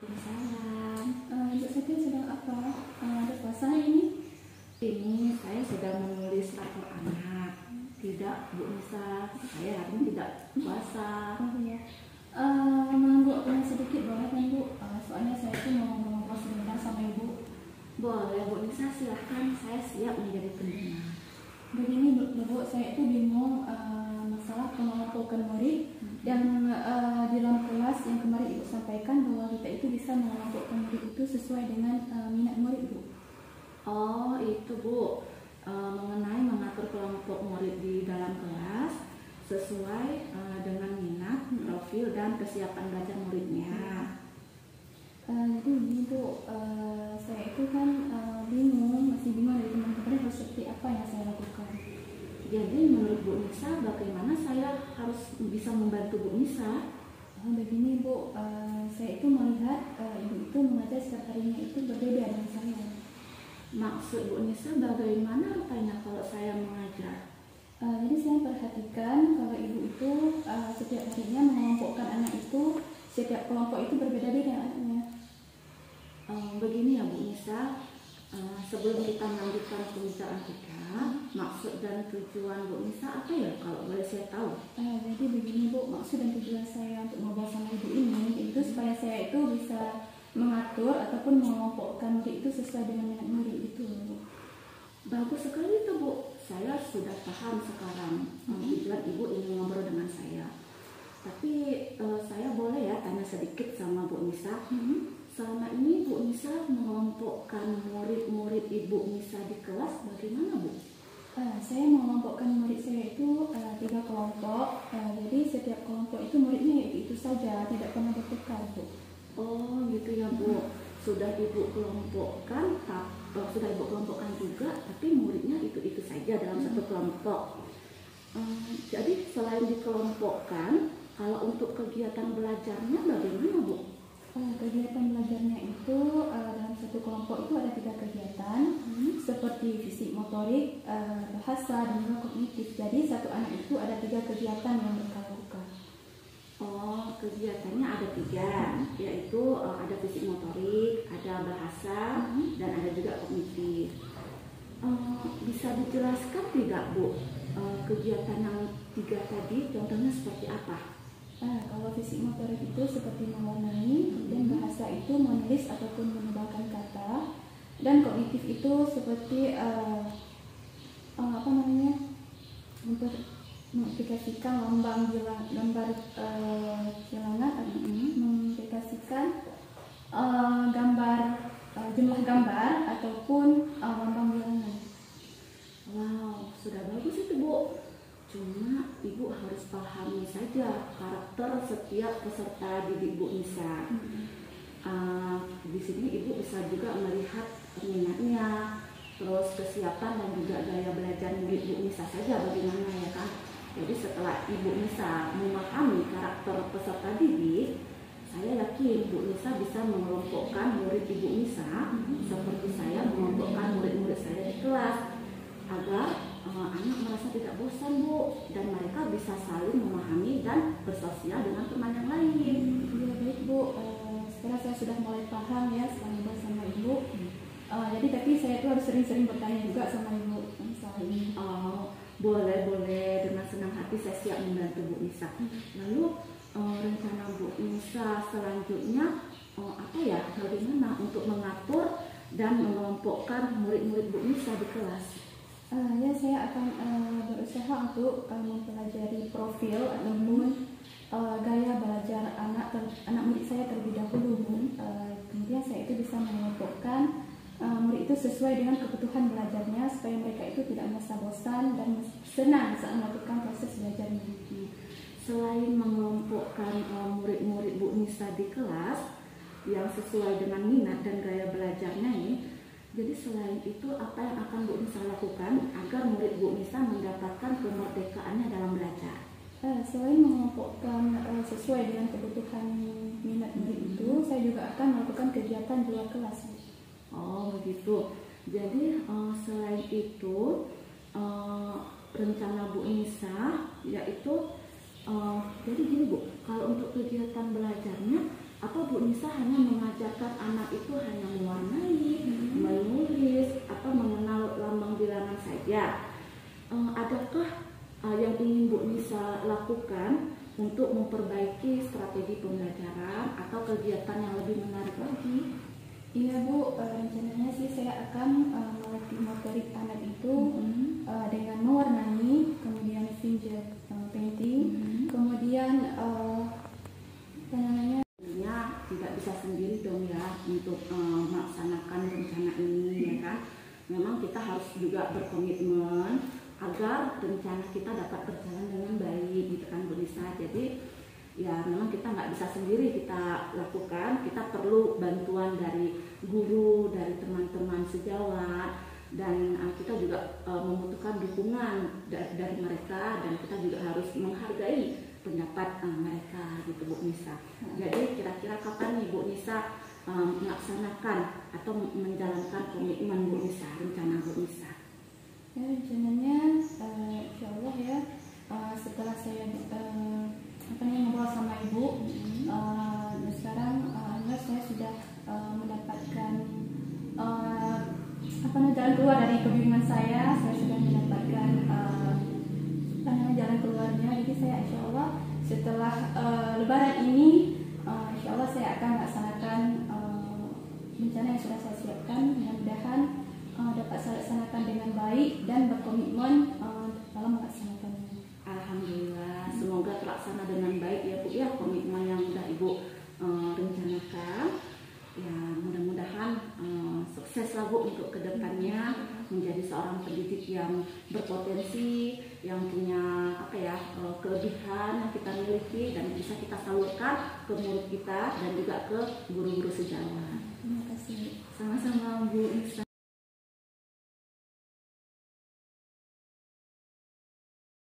Salam. Ibu Siti sedang apa? Ada puasa ini? Ini saya sedang menulis rapor anak. Tidak, Bu Nisa, saya hari ini tidak puasa. Oh iya. Menunggu waktunya sedikit boleh kan Bu? Soalnya saya itu mau ngobrol sebentar sama Ibu. Boleh, Bu Nisa, silahkan. Saya siap menjadi pendengar. Begini Bu, saya itu bingung masalah pengelompokan murid dan di dalam kelas yang kemarin Ibu sampaikan bahwa kita itu bisa mengelompokkan murid itu sesuai dengan minat murid Bu. Oh, itu Bu, mengenai mengatur kelompok murid di dalam kelas sesuai dengan minat, profil, dan kesiapan belajar muridnya. Jadi begini Bu, saya itu kan masih bingung dari teman-teman harus seperti apa yang saya lakukan. Jadi menurut Bu Nisa, bagaimana saya harus bisa membantu Bu Nisa? Begini Bu, saya itu melihat Ibu itu mengajar setiap harinya itu berbeda dengan saya. Maksud Bu Nisa bagaimana rupanya kalau saya mengajar? Jadi saya perhatikan kalau Ibu itu setiap harinya mengelompokkan anak itu, setiap kelompok itu berbeda-beda anaknya. Begini ya Bu Nisa, sebelum kita melanjutkan pembicaraan kita, maksud dan tujuan Bu Nisa apa ya kalau boleh saya tahu? Jadi begini Bu, maksud dan tujuan saya untuk ngobrol sama Ibu ini itu supaya saya itu bisa mengatur ataupun mengelompokkan murid itu sesuai dengan minat murid itu Bu. Bagus sekali itu Bu, saya sudah paham sekarang tujuan Ibu ingin ngobrol dengan saya. Tapi saya boleh ya tanya sedikit sama Bu Nisa. Selama ini Bu Nisa mengelompokkan murid-murid Ibu Nisa di kelas bagaimana Bu? Saya mengelompokkan murid saya itu 3 kelompok. Jadi setiap kelompok itu muridnya itu saja, tidak pernah bertukar Bu. Oh gitu ya Bu. Sudah Ibu kelompokkan, juga, tapi muridnya itu saja dalam satu kelompok. Jadi selain dikelompokkan, kalau untuk kegiatan belajarnya bagaimana Bu? Kegiatan belajarnya itu dalam satu kelompok itu ada 3 kegiatan seperti fisik motorik, bahasa, dan juga kognitif. Jadi satu anak itu ada 3 kegiatan yang berkala-kala. Oh, kegiatannya ada 3, yaitu ada fisik motorik, ada bahasa, dan ada juga kognitif. Bisa dijelaskan tidak Bu, kegiatan yang 3 tadi contohnya seperti apa? Kalau fisik motorik itu seperti mewarnai, dan bahasa itu menulis ataupun menebalkan kata, dan kognitif itu seperti untuk mengaplikasikan gambar bilangan, mengaplikasikan jumlah gambar ataupun lambang bilangan. Wow, sudah bagus itu Bu. Cuma Ibu harus pahami saja karakter setiap peserta didik Bu Nisa. Di sini Ibu bisa juga melihat minatnya, terus kesiapan dan juga gaya belajar murid Bu Nisa saja bagaimana ya kan. Jadi setelah Ibu Nisa memahami karakter peserta didik, saya yakin Bu Nisa bisa mengelompokkan murid Ibu Nisa seperti saya mengelompokkan murid-murid saya di kelas agar anak merasa tidak bosan Bu, dan mereka bisa saling memahami dan bersosial dengan teman yang lain. Iya baik Bu, sekarang saya sudah mulai paham ya setelah bersama Ibu. Jadi tapi saya itu harus sering-sering bertanya juga sama Ibu masalah ini. Boleh, dengan senang hati saya siap membantu Bu Nisa. Lalu rencana Bu Nisa selanjutnya bagaimana untuk mengatur dan mengelompokkan murid-murid Bu Nisa di kelas? Ya saya akan berusaha untuk mempelajari profil ataupun gaya belajar anak murid saya terlebih dahulu. Kemudian saya itu bisa mengelompokkan murid itu sesuai dengan kebutuhan belajarnya supaya mereka itu tidak merasa bosan dan senang saat melakukan proses belajarnya. Selain mengelompokkan murid-murid Bu Nisa di kelas yang sesuai dengan minat dan gaya belajarnya ini, jadi selain itu apa yang akan Bu Nisa lakukan agar murid Bu Nisa mendapatkan kemerdekaannya dalam belajar? Selain mengelompokkan sesuai dengan kebutuhan minat murid itu, saya juga akan melakukan kegiatan di luar kelas. Oh begitu. Jadi selain itu rencana Bu Nisa yaitu jadi gini Bu, kalau untuk kegiatan belajarnya Apa Bu Nisa hanya mengajarkan anak itu hanya mewarnai, menulis, atau mengenal lambang bilangan saja? Adakah yang ingin Bu Nisa lakukan untuk memperbaiki strategi pembelajaran atau kegiatan yang lebih menarik lagi? Iya Bu, rencananya sih saya akan melatih motorik anak itu dengan mewarnai, kemudian finger painting, kemudian apa namanya? Tentunya tidak bisa sendiri dong ya untuk melaksanakan rencana ini ya kan. Memang kita harus juga berkomitmen agar rencana kita dapat berjalan dengan baik gitu kan Bu Nisa. Jadi ya memang kita nggak bisa sendiri kita lakukan, kita perlu bantuan dari guru, dari teman-teman sejawat, dan kita juga membutuhkan dukungan dari mereka, dan kita juga harus menghargai pendapat mereka gitu Bu Nisa. Jadi kira-kira kapan nih Bu Nisa melaksanakan atau menjalankan komitmen Bu Nisa, rencana Bu Nisa? Ya, rencananya insya Allah ya setelah saya ngobrol sama ibu, dan sekarang saya sudah mendapatkan jalan keluar dari kebingungan saya sudah mendapatkan jalan keluarnya. Jadi saya insya Allah setelah Lebaran ini insya Allah saya akan melaksanakan rencana yang sudah saya siapkan. Mudah-mudahan dapat saya laksanakan dengan baik dan berkomitmen dalam melaksanakannya. Alhamdulillah, semoga terlaksana dengan baik ya Bu ya, komitmen yang sudah Ibu rencanakan. Ya mudah-mudahan sukses lah Bu untuk kedepannya menjadi seorang pendidik yang berpotensi, yang punya kelebihan yang kita miliki dan bisa kita salurkan ke murid kita dan juga ke guru-guru sejawat.